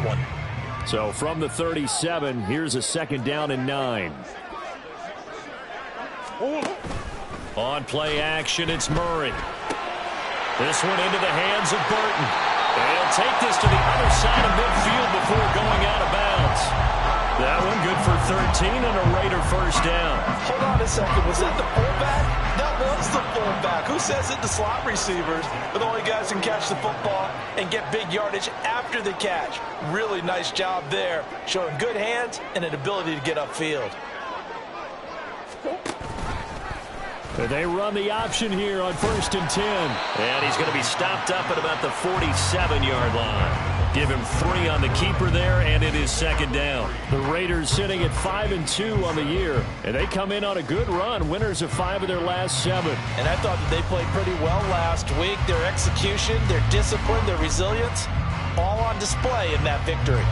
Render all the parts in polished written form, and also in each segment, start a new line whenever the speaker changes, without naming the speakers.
one.
So from the 37, here's a 2nd down and 9. On play action, it's Murray. This one into the hands of Burton. And he'll take this to the other side of midfield before going out of bounds. That one good for 13 and a Raider first down.
Hold on a second. Was that the fullback? That was the fullback. Who says it? The slot receivers are the only guys who can catch the football and get big yardage after the catch. Really nice job there, showing good hands and an ability to get upfield.
They run the option here on 1st and 10. And he's going to be stopped up at about the 47-yard line. Give him 3 on the keeper there, and it is 2nd down. The Raiders sitting at 5-2 on the year, and they come in on a good run, winners of 5 of their last 7.
And I thought that they played pretty well last week. Their execution, their discipline, their resilience, all on display in that victory.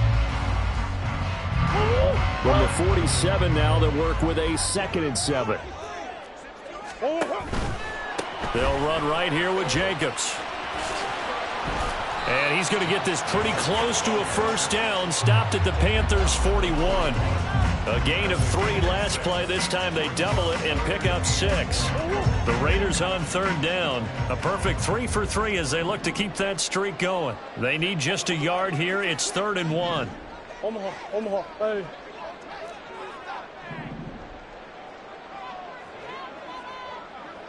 From the 47 now, they work with a 2nd and 7. They'll run right here with Jacobs. And he's going to get this pretty close to a first down. Stopped at the Panthers' 41. A gain of 3 last play. This time they double it and pick up 6. The Raiders on 3rd down. A perfect 3 for 3 as they look to keep that streak going. They need just a yard here. It's 3rd and 1.
Omaha, hey.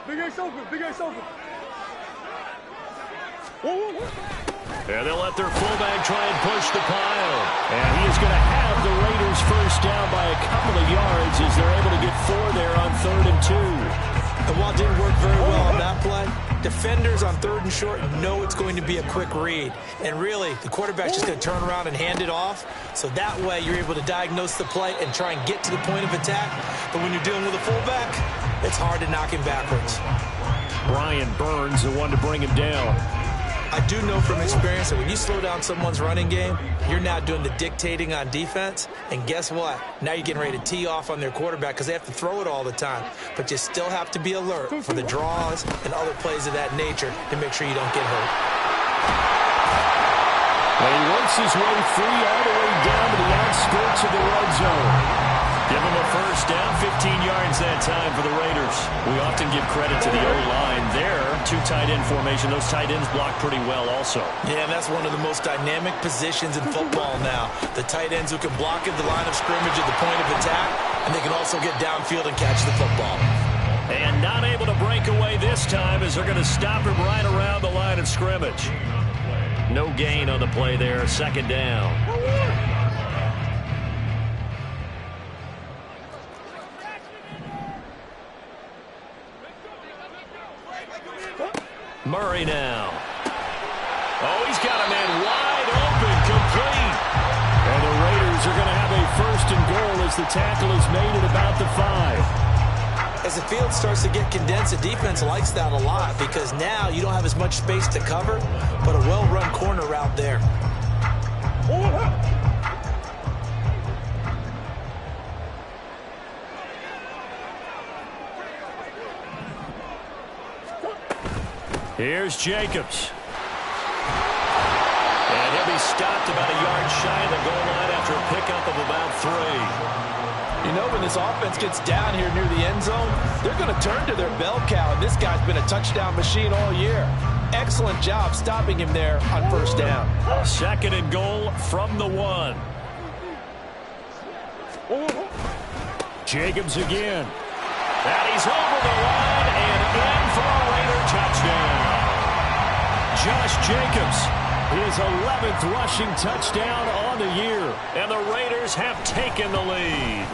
Big Ace open, Big Ace open.
And they'll let their fullback try and push the pile. And he is going to have the Raiders first down by a couple of yards as they're able to get 4 there on 3rd and 2.
And while it didn't work very well on that play, defenders on 3rd and short know it's going to be a quick read. And really, the quarterback's just going to turn around and hand it off. So that way, you're able to diagnose the play and try and get to the point of attack. But when you're dealing with a fullback, it's hard to knock him backwards.
Brian Burns, the one to bring him down.
I do know from experience that when you slow down someone's running game, you're now doing the dictating on defense. And guess what? Now you're getting ready to tee off on their quarterback because they have to throw it all the time. But you still have to be alert for the draws and other plays of that nature to make sure you don't get hurt.
Well, he works his way free all the way down to the outskirts of the red zone. Give him a first down, 15 yards that time for the Raiders. We often give credit to the O-line there. 2 tight end formation. Those tight ends block pretty well also.
Yeah, and that's one of the most dynamic positions in football now. The tight ends who can block at the line of scrimmage at the point of attack, and they can also get downfield and catch the football.
And not able to break away this time as they're going to stop him right around the line of scrimmage. No gain on the play there, 2nd down. Murray now. Oh, he's got a man wide open, complete. And the Raiders are going to have a 1st and goal as the tackle is made at about the 5.
As the field starts to get condensed, the defense likes that a lot because now you don't have as much space to cover, but a well-run corner route there.
Here's Jacobs. And he'll be stopped about a yard shy of the goal line after a pickup of about 3.
You know, when this offense gets down here near the end zone, they're going to turn to their bell cow, and this guy's been a touchdown machine all year. Excellent job stopping him there on 1st down.
2nd and goal from the 1. Jacobs again. And he's over the line and in for a Raider touchdown. Josh Jacobs, his 11th rushing touchdown on the year. And the Raiders have taken the lead.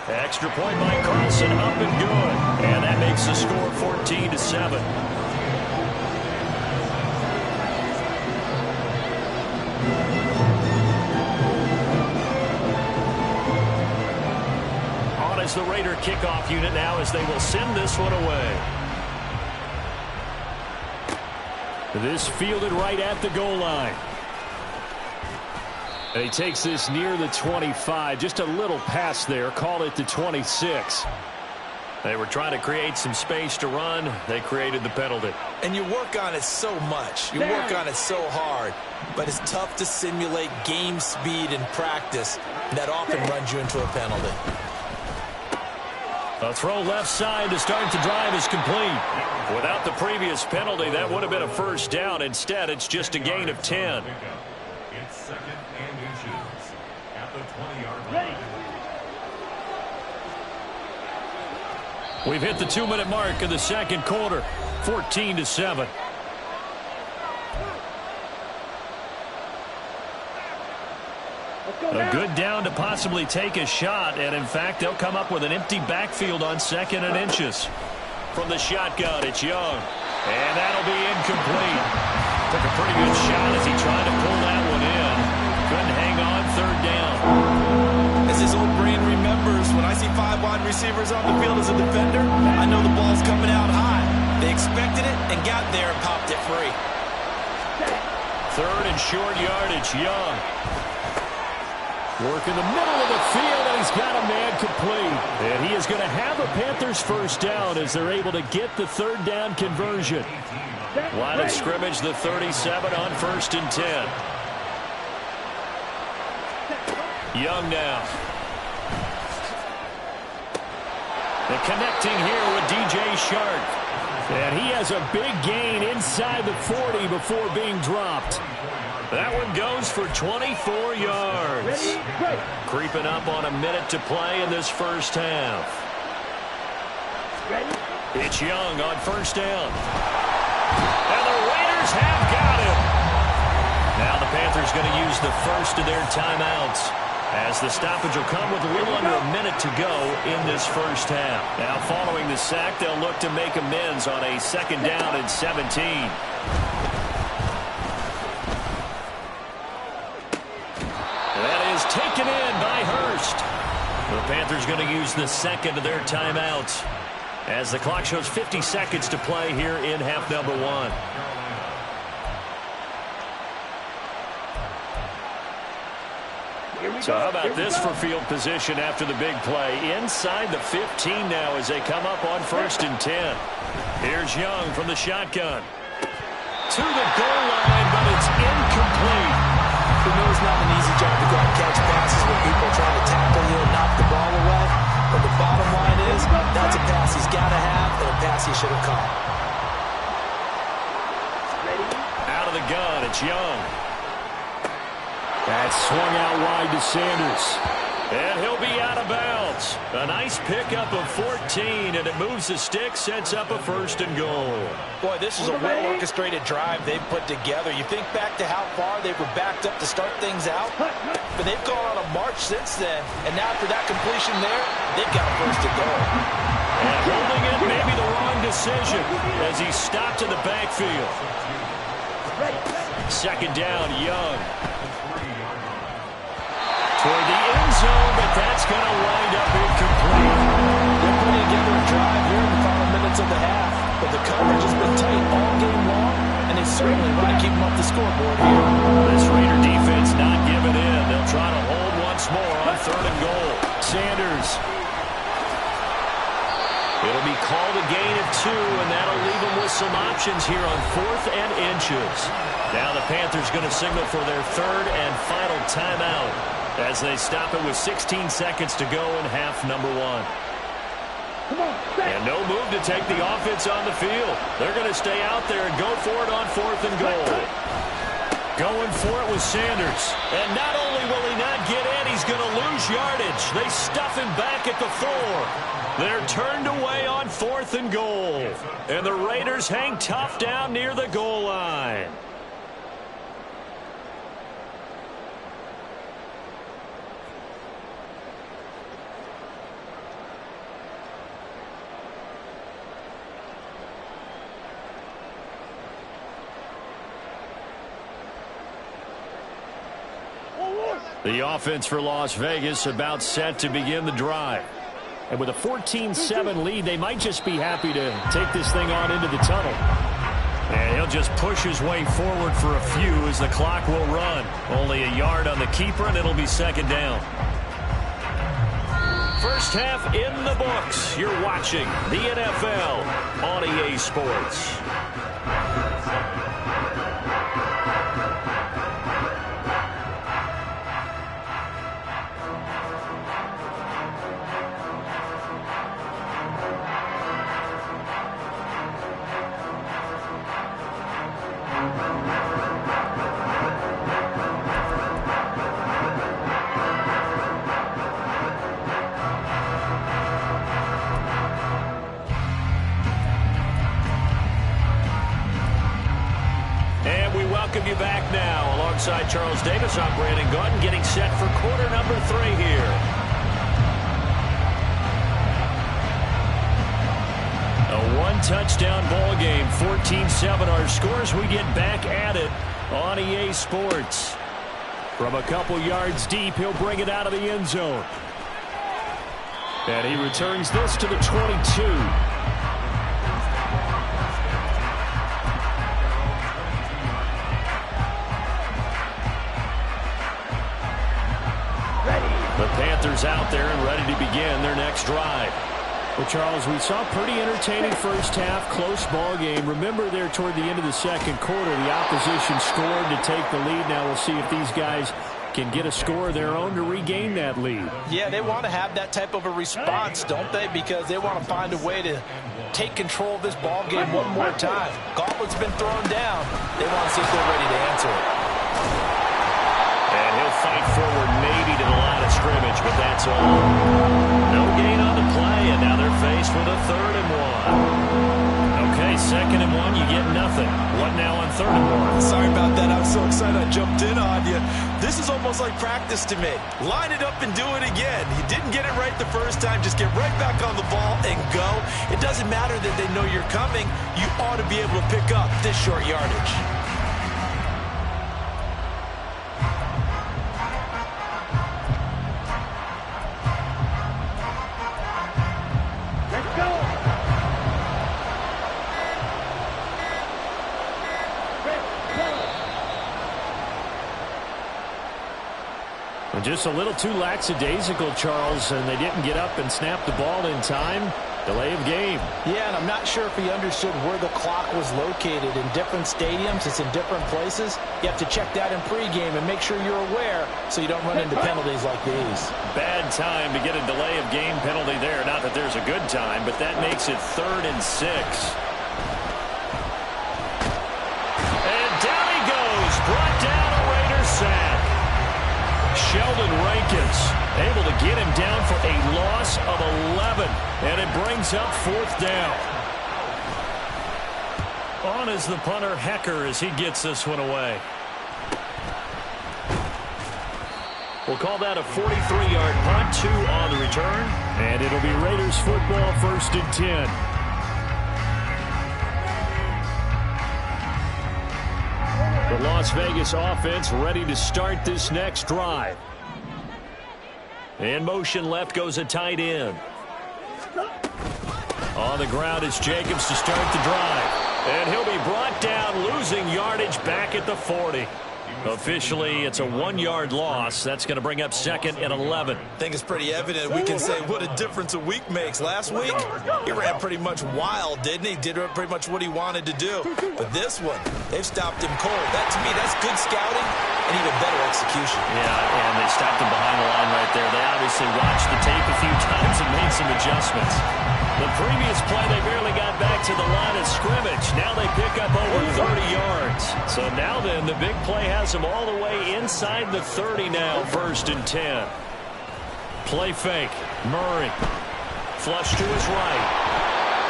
Extra point by Carlson, up and good. And that makes the score 14-7. On as the Raider kickoff unit now as they will send this one away. This fielded right at the goal line. And he takes this near the 25. Just a little pass there. Call it the 26. They were trying to create some space to run. They created the penalty.
And you work on it so much. You work on it so hard. But it's tough to simulate game speed in practice. That often runs you into a penalty.
A throw left side to start the drive is complete. Without the previous penalty, that would have been a first down. Instead, it's just a gain of 10.
It's second and inches at the 20-yard line.
We've hit the 2-minute mark of the second quarter, 14-7. A good down to possibly take a shot, and in fact, they'll come up with an empty backfield on second and inches. From the shotgun, it's Young, and that'll be incomplete. Took a pretty good shot as he tried to pull that one in. Couldn't hang on, third down.
As his old brain remembers, when I see 5 wide receivers on the field as a defender, I know the ball's coming out high. They expected it and got there and popped it free.
Third and short yardage, Young. Work in the middle of the field, and he's got a man complete. And he is going to have a Panthers first down as they're able to get the third down conversion. Line of scrimmage, the 37 on 1st and 10. Young now. And connecting here with DJ Shark. And he has a big gain inside the 40 before being dropped. That one goes for 24 yards. Creeping up on a minute to play in this first half. It's Young on first down. And the Raiders have got him. Now the Panthers going to use the first of their timeouts, as the stoppage will come with a little under a minute to go in this first half. Now following the sack, they'll look to make amends on a 2nd down and 17. Taken in by Hurst. The Panthers going to use the second of their timeouts as the clock shows 50 seconds to play here in half number 1. So how about this for field position after the big play? Inside the 15 now as they come up on 1st and 10. Here's Young from the shotgun. To the goal line, but it's incomplete.
We know it's not an easy job to go out and catch passes when people are trying to tackle you and knock the ball away. But the bottom line is, that's a pass he's got to have and a pass he should have caught.
Out of the gun, it's Young. That's swung out wide to Sanders. And he'll be out of bounds. A nice pickup of 14, and it moves the stick, sets up a 1st and goal.
Boy, this is a well-orchestrated drive they've put together. You think back to how far they were backed up to start things out, but they've gone on a march since then, and now after that completion there, they've got a 1st and goal.
And holding it may be the wrong decision as he stopped in the backfield. 2nd down, Young. Toward the end zone, but that's going to wind up incomplete.
They're putting together a drive here in the final minutes of the half, but the coverage has been tight all game long, and they certainly want to keep them off the scoreboard here.
This Raider defense not giving in. They'll try to hold once more on 3rd and goal. Sanders. It'll be called a gain of 2, and that'll leave them with some options here on 4th and inches. Now the Panthers going to signal for their 3rd and final timeout, as they stop it with 16 seconds to go in half number 1. And no move to take the offense on the field. They're going to stay out there and go for it on 4th and goal. Going for it with Sanders. And not only will he not get in, he's going to lose yardage. They stuff him back at the 4. They're turned away on 4th and goal. And the Raiders hang tough down near the goal line. The offense for Las Vegas about set to begin the drive. And with a 14-7 lead, they might just be happy to take this thing on into the tunnel. And he'll just push his way forward for a few as the clock will run. Only a yard on the keeper, and it'll be 2nd down. First half in the books. You're watching the NFL on EA Sports. You back now alongside Charles Davis. I'm Brandon Gaudin getting set for quarter number 3 here. A one-touchdown ball game, 14-7 our scores. We get back at it on EA Sports. From a couple yards deep, he'll bring it out of the end zone. And he returns this to the 22. Panthers out there and ready to begin their next drive. Well, Charles, we saw a pretty entertaining first half, close ball game. Remember there toward the end of the second quarter, the opposition scored to take the lead. Now we'll see if these guys can get a score of their own to regain that lead.
Yeah, they want to have that type of a response, don't they? Because they want to find a way to take control of this ball game one more time. Gauntlet's been thrown down. They want to see if they're ready to answer it.
And he'll fight forward maybe to the line of scrimmage, but that's all. No gain on the play, and now they're faced with a 3rd and 1. Okay, 2nd and 1, you get nothing. What now on 3rd and 1?
Sorry about that. I was so excited I jumped in on you. This is almost like practice to me. Line it up and do it again. You didn't get it right the first time. Just get right back on the ball and go. It doesn't matter that they know you're coming. You ought to be able to pick up this short yardage.
Just a little too lackadaisical, Charles, and they didn't get up and snap the ball in time. Delay of game.
Yeah, and I'm not sure if he understood where the clock was located. In different stadiums, it's in different places. You have to check that in pregame and make sure you're aware so you don't run into penalties like these.
Bad time to get a delay of game penalty there. Not that there's a good time, but that makes it 3rd and 6. And down he goes. Brought down a Raiders sack. Sheldon Rankins able to get him down for a loss of 11, and it brings up 4th down. On is the punter Hecker as he gets this one away. We'll call that a 43-yard punt, 2 on the return, and it'll be Raiders football, 1st and 10. The Las Vegas offense ready to start this next drive. In motion left goes a tight end. On the ground is Jacobs to start the drive. And he'll be brought down, losing yardage back at the 40. Officially, it's a 1-yard loss. That's going to bring up 2nd and 11.
I think it's pretty evident. We can say what a difference a week makes. Last week, he ran pretty much wild, didn't he? Did pretty much what he wanted to do. But this one, they've stopped him cold. That, to me, that's good scouting and even better execution.
Yeah, and they stopped him behind the line right there. They obviously watched the tape a few times and made some adjustments. The previous play, they barely got back to the line of scrimmage. Now they pick up over 30 yards. So now then, the big play has them all the way inside the 30 now, 1st and 10. Play fake. Murray. Flush to his right.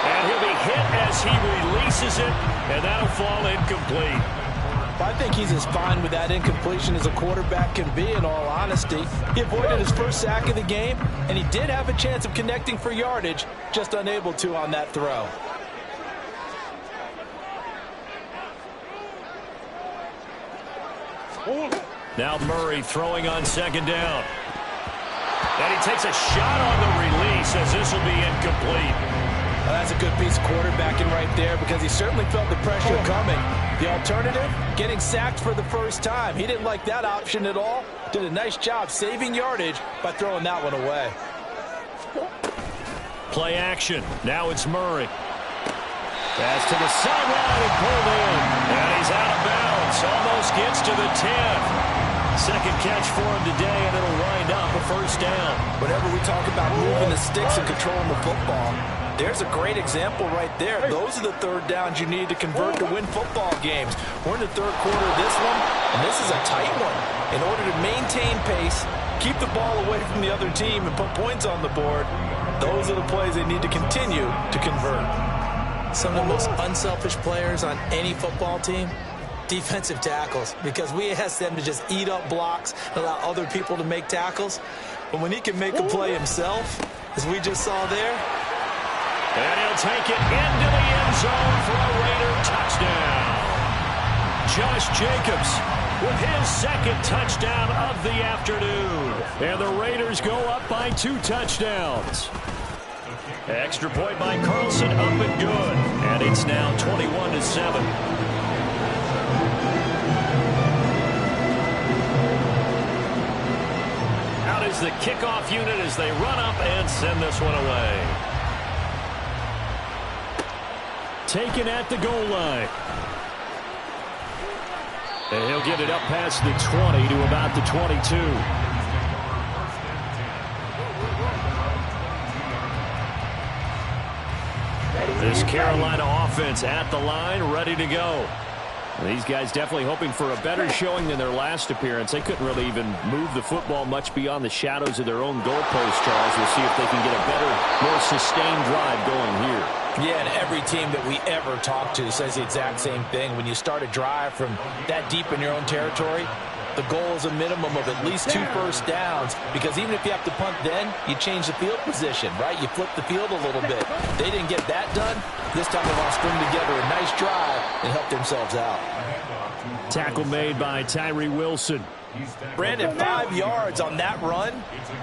And he'll be hit as he releases it, and that'll fall incomplete.
I think he's as fine with that incompletion as a quarterback can be, in all honesty. He avoided his first sack of the game, and he did have a chance of connecting for yardage, just unable to on that throw.
Now Murray throwing on 2nd down. And he takes a shot on the release as this will be incomplete.
Well, that's a good piece of quarterbacking right there because he certainly felt the pressure coming. The alternative, getting sacked for the first time. He didn't like that option at all. Did a nice job saving yardage by throwing that one away.
Play action. Now it's Murray. Pass to the sideline and pulled in. And he's out of bounds. Almost gets to the 10. Second catch for him today, and it'll wind up a first down.
Whenever we talk about moving the sticks and controlling the football, there's a great example right there. Those are the third downs you need to convert to win football games. We're in the third quarter of this one, and this is a tight one. In order to maintain pace, keep the ball away from the other team, and put points on the board, those are the plays they need to continue to convert. Some of the most unselfish players on any football team, defensive tackles, because we ask them to just eat up blocks and allow other people to make tackles. But when he can make a play himself, as we just saw there,
and he'll take it into the end zone for a Raider touchdown. Josh Jacobs with his second touchdown of the afternoon. And the Raiders go up by 2 touchdowns. Extra point by Carlson, up and good. And it's now 21-7. Out is the kickoff unit as they run up and send this one away. Taken at the goal line. And he'll get it up past the 20 to about the 22. This Carolina offense at the line, ready to go. These guys definitely hoping for a better showing than their last appearance. They couldn't really even move the football much beyond the shadows of their own goalpost, Charles. We'll see if they can get a better, more sustained drive going here.
Yeah, and every team that we ever talk to says the exact same thing. When you start a drive from that deep in your own territory, the goal is a minimum of at least 2 first downs, because even if you have to punt then, you change the field position, right? You flip the field a little bit. They didn't get that done. This time they want to string together a nice drive and help themselves out.
Tackle made by Tyree Wilson.
Brandon, 5 yards on that run.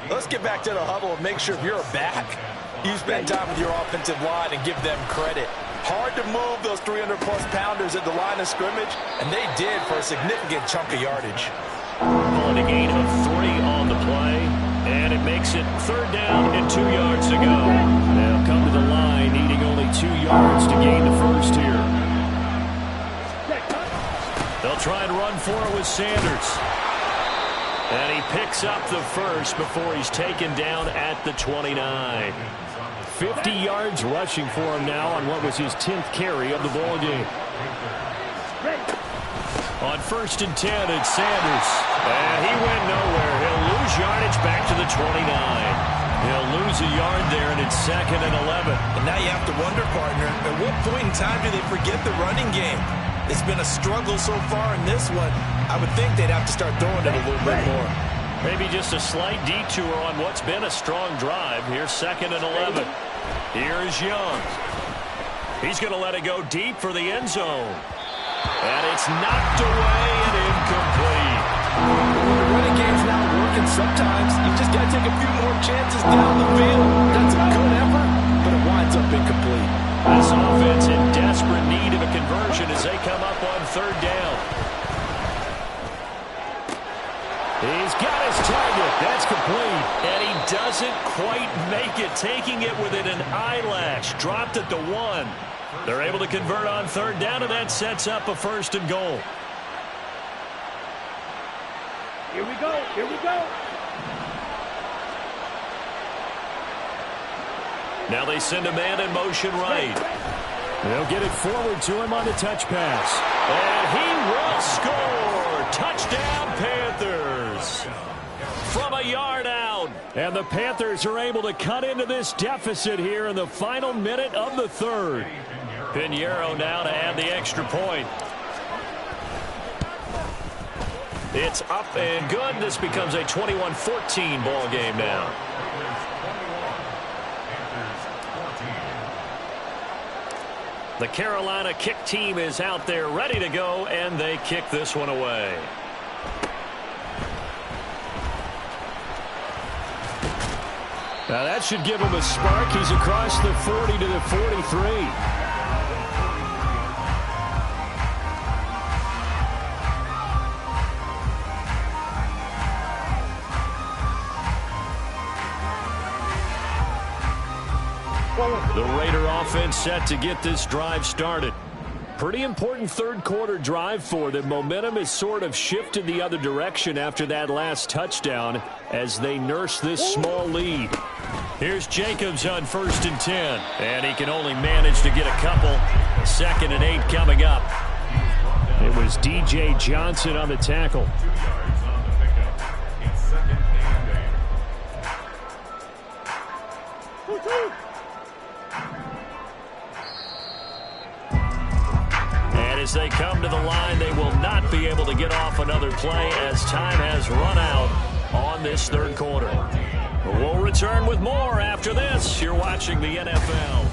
Let's get back to the huddle and make sure if you're a back, you spend time with your offensive line and give them credit. Hard to move those 300-plus pounders at the line of scrimmage, and they did for a significant chunk of yardage.
On a gain of 3 on the play, and it makes it 3rd down and 2 yards to go. Now come to the line, needing only 2 yards to gain the first here. They'll try and run for it with Sanders. And he picks up the first before he's taken down at the 29. 50 yards rushing for him now on what was his 10th carry of the ball game. On 1st and 10, it's Sanders. And he went nowhere. He'll lose yardage back to the 29. He'll lose a yard there, and it's 2nd and 11.
And now you have to wonder, partner, at what point in time do they forget the running game? It's been a struggle so far in this one. I would think they'd have to start throwing it a little bit more.
Maybe just a slight detour on what's been a strong drive. Here's 2nd and 11. Here's Young. He's going to let it go deep for the end zone. And it's knocked away and incomplete.
The running game's not working sometimes. You just got to take a few more chances down the field. That's a good effort, but it winds up incomplete.
This offense in desperate need of a conversion as they come up on 3rd down. He's got his target. That's complete. And he doesn't quite make it, taking it within an eyelash. Dropped at the 1. They're able to convert on 3rd down, and that sets up a 1st and goal.
Here we go. Here we go.
Now they send a man in motion right. They'll get it forward to him on the touch pass. And he will score. Touchdown, Panthers. From a yard out. And the Panthers are able to cut into this deficit here in the final minute of the 3rd. Pinheiro now to add the extra point. It's up and good. This becomes a 21-14 ball game now. The Carolina kick team is out there ready to go, and they kick this one away. Now that should give him a spark. He's across the 40 to the 43. The Raider offense set to get this drive started. Pretty important third quarter drive for them. Momentum has sort of shifted the other direction after that last touchdown as they nurse this small lead. Here's Jacobs on 1st and 10. And he can only manage to get a couple. 2nd and 8 coming up. It was DJ Johnson on the tackle.
2 yards on the pickup. It's 2nd and 8.
And as they come to the line, they will not be able to get off another play as time has run out on this third quarter. We'll return with more after this. You're watching the NFL.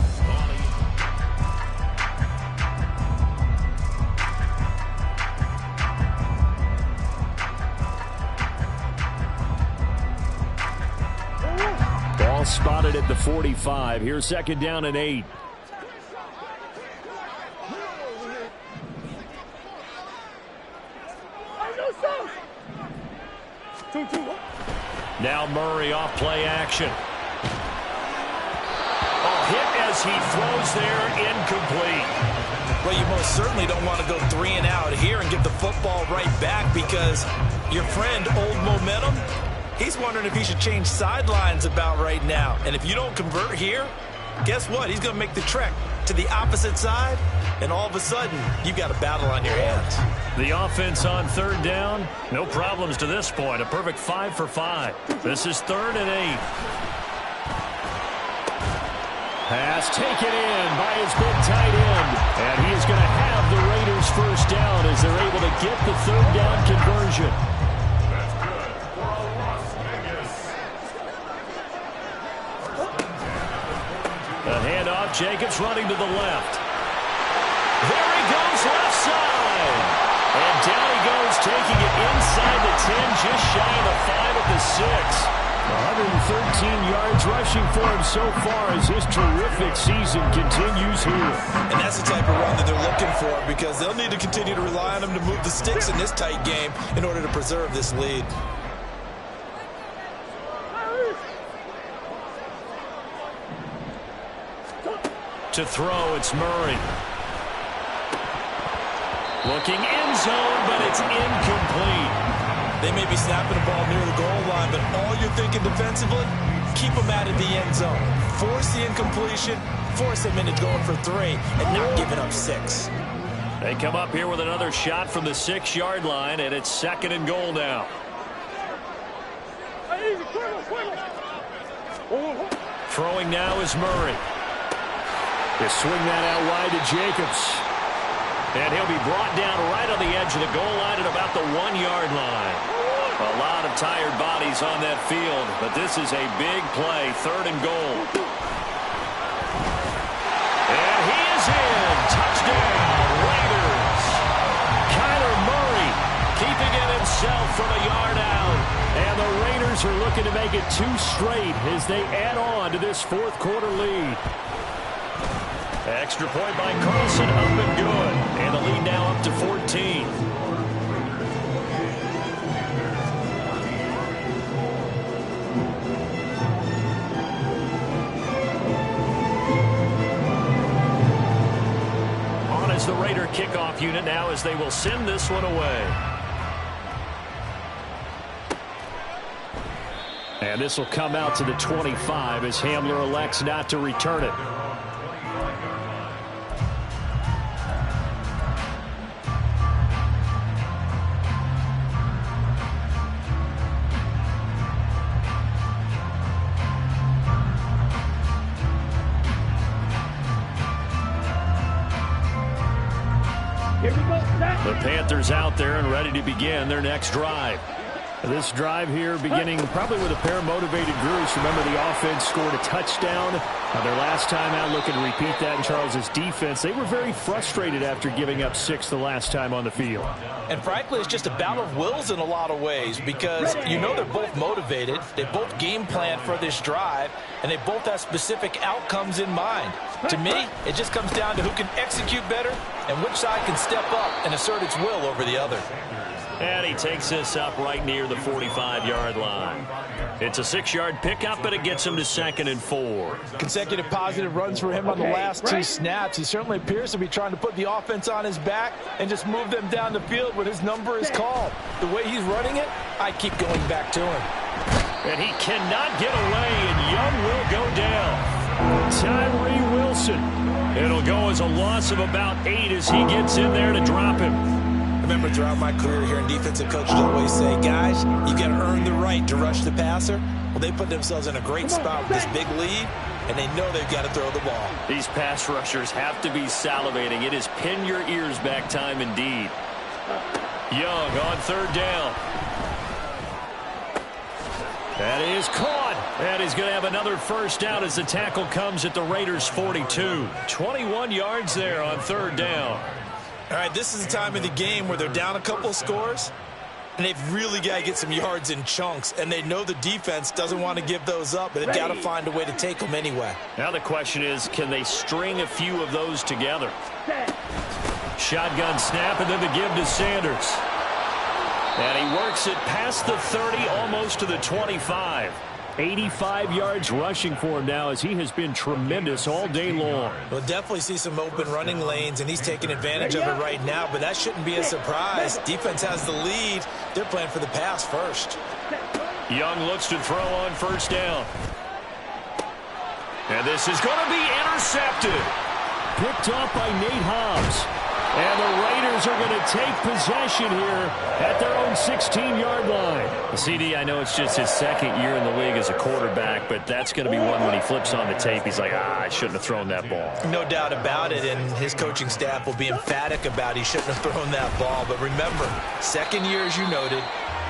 Ball spotted at the 45. Here's 2nd down and 8. Now Murray off play action. Hit as he throws there, incomplete.
Well, you most certainly don't want to go 3 and out here and get the football right back because your friend, Old Momentum, he's wondering if he should change sidelines about right now. And if you don't convert here, guess what? He's going to make the trek to the opposite side, and all of a sudden, you've got a battle on your hands.
The offense on 3rd down, no problems to this point. A perfect 5 for 5. This is 3rd and 8. Pass taken in by his big tight end. And he is going to have the Raiders 1st down as they're able to get the 3rd down conversion.
That's good for Las Vegas.
A handoff, Jacobs running to the left. There he goes, left side. And down he goes, taking it inside the 10, just shy of the 5 at the 6. 113 yards rushing for him so far as his terrific season continues here.
And that's the type of run that they're looking for because they'll need to continue to rely on him to move the sticks in this tight game in order to preserve this lead.
To throw, it's Murray. Looking end zone, but it's incomplete.
They may be snapping the ball near the goal line, but all you're thinking defensively, keep them out of the end zone. Force the incompletion, force them into going for 3, and not giving up 6.
They come up here with another shot from the 6-yard line, and it's 2nd and goal now. Throwing now is Murray. They swing that out wide to Jacobs. And he'll be brought down right on the edge of the goal line at about the 1-yard line. A lot of tired bodies on that field, but this is a big play, 3rd and goal. And he is in. Touchdown, Raiders. Kyler Murray keeping it himself from a yard out. And the Raiders are looking to make it 2 straight as they add on to this 4th quarter lead. Extra point by Carlson, up and good. And the lead now up to 14. On as the Raider kickoff unit now as they will send this one away. And this will come out to the 25 as Hamler elects not to return it. The Panthers out there and ready to begin their next drive. This drive here beginning probably with a pair of motivated groups. Remember, the offense scored a touchdown their last time out. Looking to repeat that in Charles's defense. They were very frustrated after giving up 6 the last time on the field.
And frankly, it's just a battle of wills in a lot of ways because you know they're both motivated. They both game plan for this drive, and they both have specific outcomes in mind. To me, it just comes down to who can execute better and which side can step up and assert its will over the other.
And he takes this up right near the 45-yard line. It's a 6-yard pickup, but it gets him to 2nd and 4.
Consecutive positive runs for him on the last 2 snaps. He certainly appears to be trying to put the offense on his back and just move them down the field when his number is called. The way he's running it, I keep going back to him.
And he cannot get away, and Young will go down. Tyree Wilson. It'll go as a loss of about 8 as he gets in there to drop him.
I remember throughout my career here in defensive coaches always say, guys, you got to earn the right to rush the passer. Well, they put themselves in a great spot with this big lead, and they know they've got to throw the ball.
These pass rushers have to be salivating. It is pin your ears back time indeed. Young on 3rd down. That is caught. And he's going to have another first down as the tackle comes at the Raiders' 42. 21 yards there on 3rd down.
All right, this is the time of the game where they're down a couple of scores, and they've really got to get some yards in chunks, and they know the defense doesn't want to give those up, but they've got to find a way to take them anyway.
Now the question is, can they string a few of those together? Shotgun snap, and then the give to Sanders. And he works it past the 30, almost to the 25. 85 yards rushing for him now as he has been tremendous all day long.
We'll definitely see some open running lanes, and he's taking advantage of it right now, but that shouldn't be a surprise. Defense has the lead. They're playing for the pass first.
Young looks to throw on 1st down. And this is going to be intercepted. Picked off by Nate Hobbs. And the Raiders are going to take possession here at their own 16-yard line. CD, I know it's just his 2nd year in the league as a quarterback, but that's going to be one when he flips on the tape. He's like, I shouldn't have thrown that ball.
No doubt about it, and his coaching staff will be emphatic about he shouldn't have thrown that ball. But remember, 2nd year, as you noted,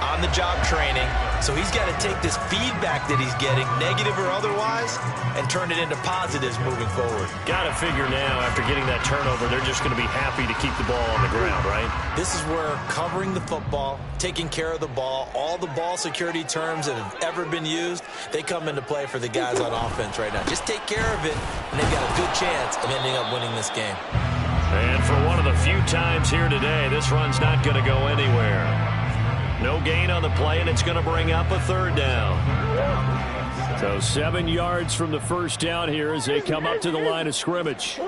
on-the-job training. So he's got to take this feedback that he's getting, negative or otherwise, and turn it into positives moving forward.
Got to figure now, after getting that turnover, they're just going to be happy to keep the ball on the ground, right?
This is where covering the football, taking care of the ball, all the ball security terms that have ever been used, they come into play for the guys on offense right now. Just take care of it, and they've got a good chance of ending up winning this game.
And for one of the few times here today, this run's not going to go anywhere. No gain on the play, and it's going to bring up a 3rd down. So 7 yards from the 1st down here as they come up to the line of scrimmage.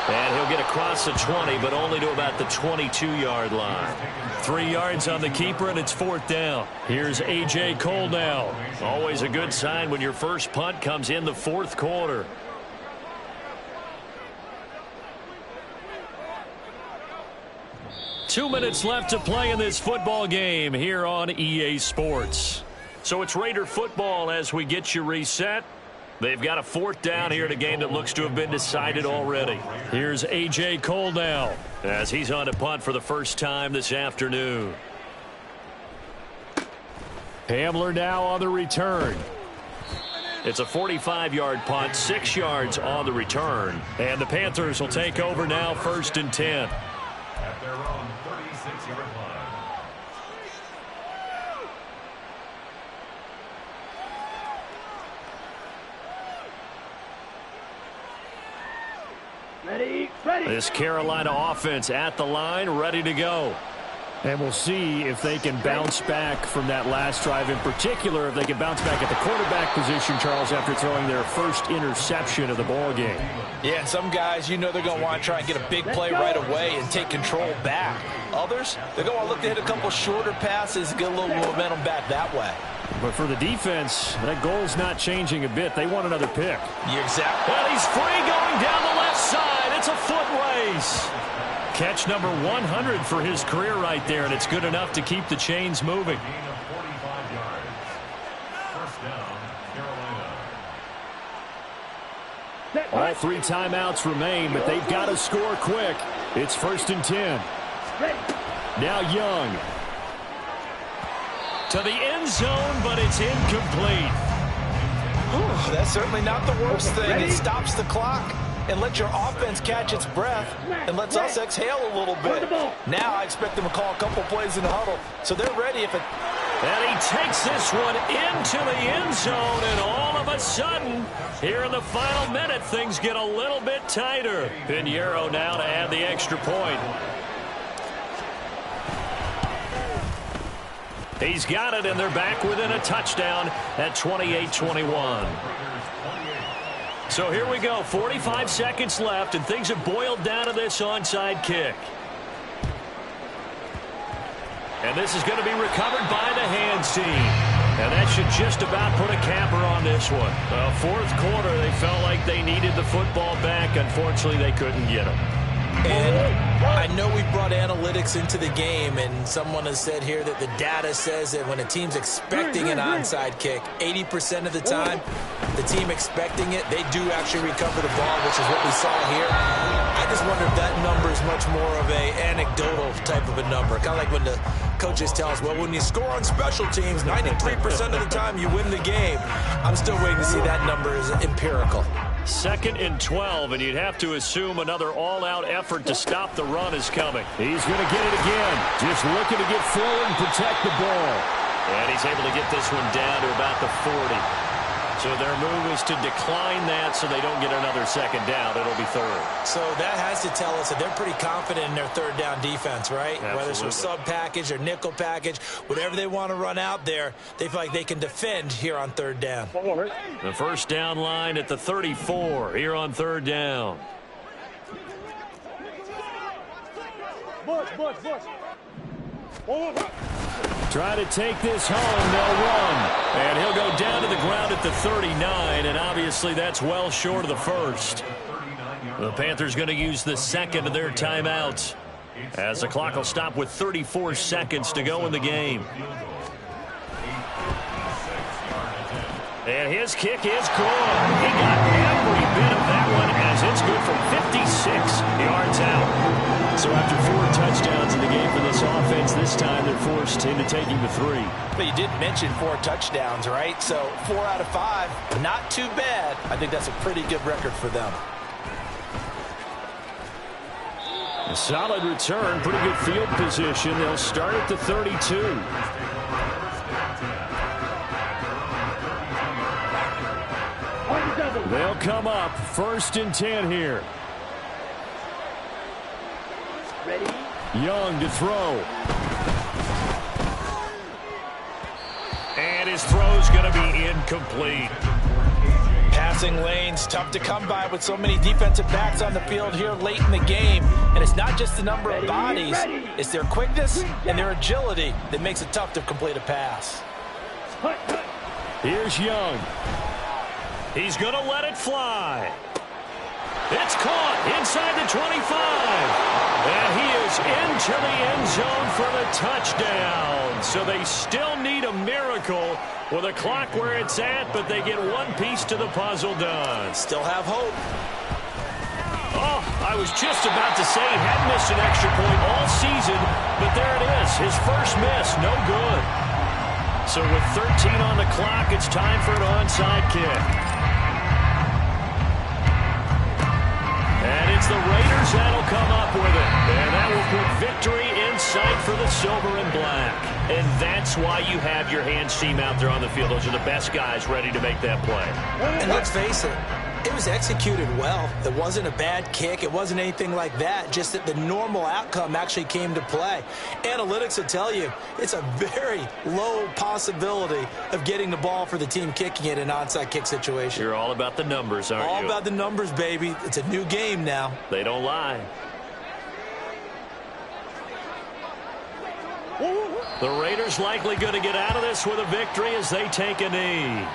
And he'll get across the 20, but only to about the 22-yard line. 3 yards on the keeper, and it's 4th down. Here's A.J. Cole now. Always a good sign when your first punt comes in the 4th quarter. Two minutes left to play in this football game here on EA Sports. So it's Raider football as we get you reset. They've got a 4th down here in a game that looks to have been decided already. Here's A.J. Cole now as he's on to punt for the first time this afternoon. Hamler now on the return. It's a 45-yard punt, 6 yards on the return. And the Panthers will take over now, 1st and 10.
At their own 36-yard line.
Ready.
This Carolina offense at the line, ready to go. And we'll see if they can bounce back from that last drive. In particular, if they can bounce back at the quarterback position, Charles, after throwing their first interception of the ball game.
Yeah, and some guys, you know they're going to want to try and get a big play right away and take control back. Others, they're going to look to hit a couple shorter passes, get a little momentum back that way.
But for the defense, that goal's not changing a bit. They want another pick.
You're exactly.
And he's free going down the left side. It's a foot race. Catch number 100 for his career right there, and it's good enough to keep the chains moving.
Gain of 45 yards. First down, Carolina.
All 3 timeouts remain, but they've got to score quick. It's 1st and 10. Now Young. To the end zone, but it's incomplete.
Ooh, that's certainly not the worst thing. It stops the clock and lets your offense catch its breath and lets us exhale a little bit. Now I expect them to call a couple plays in the huddle, so they're ready if it...
And he takes this one into the end zone, and all of a sudden, here in the final minute, things get a little bit tighter. Pinheiro now to add the extra point. He's got it, and they're back within a touchdown at 28-21. So here we go, 45 seconds left, and things have boiled down to this onside kick. And this is going to be recovered by the hands team. And that should just about put a capper on this one. Fourth quarter, they felt like they needed the football back. Unfortunately, they couldn't get him.
And I know we brought analytics into the game, and someone has said here that the data says that when a team's expecting an onside kick, 80% of the time, the team expecting it, they do actually recover the ball, which is what we saw here. I just wonder if that number is much more of a anecdotal type of a number. Kind of like when the coaches tell us, well, when you score on special teams, 93% of the time you win the game. I'm still waiting to see that number is empirical.
2nd and 12, and you'd have to assume another all-out effort to stop the run is coming. He's going to get it again. Just looking to get forward and protect the ball. And he's able to get this one down to about the 40. So their move is to decline that so they don't get another second down. It'll be 3rd.
So that has to tell us that they're pretty confident in their 3rd down defense, right?
Absolutely.
Whether it's from sub package or nickel package, whatever they want to run out there, they feel like they can defend here on 3rd down.
The first down line at the 34 here on 3rd down. Try to take this home. They'll run. And he'll go down to the ground at the 39, and obviously that's well short of the 1st. The Panthers going to use the 2nd of their timeouts, as the clock will stop with 34 seconds to go in the game. And his kick is good. He got every bit of that one, as it's good from 56 yards out. So after 4 touchdowns in the game for this offense, this time they're forced into taking the 3.
But you did mention 4 touchdowns, right? So 4 out of 5, not too bad. I think that's a pretty good record for them.
A solid return, pretty good field position. They'll start at the 32. They'll come up 1st and 10 here.
Ready?
Young to throw. And his throw's going to be incomplete.
Passing lanes, tough to come by with so many defensive backs on the field here late in the game. And it's not just the number of bodies, it's their quickness and their agility that makes it tough to complete a pass.
Here's Young. He's going to let it fly. It's caught inside the 25. And he is into the end zone for the touchdown. So they still need a miracle with a clock where it's at, but they get one piece to the puzzle done.
Still have hope.
Oh, I was just about to say he had missed an extra point all season, but there it is. His first miss, no good. So with 13 on the clock, it's time for an onside kick. And it's the Raiders that'll come up with it. And that will put victory in sight for the silver and black. And that's why you have your hands team out there on the field. Those are the best guys ready to make that play.
And let's face it, it was executed well. It wasn't a bad kick. It wasn't anything like that. Just that the normal outcome actually came to play. Analytics will tell you it's a very low possibility of getting the ball for the team kicking it in an onside kick situation.
You're all about the numbers, aren't you?
All about the numbers, baby. It's a new game now.
They don't lie. The Raiders likely going to get out of this with a victory as they take a knee.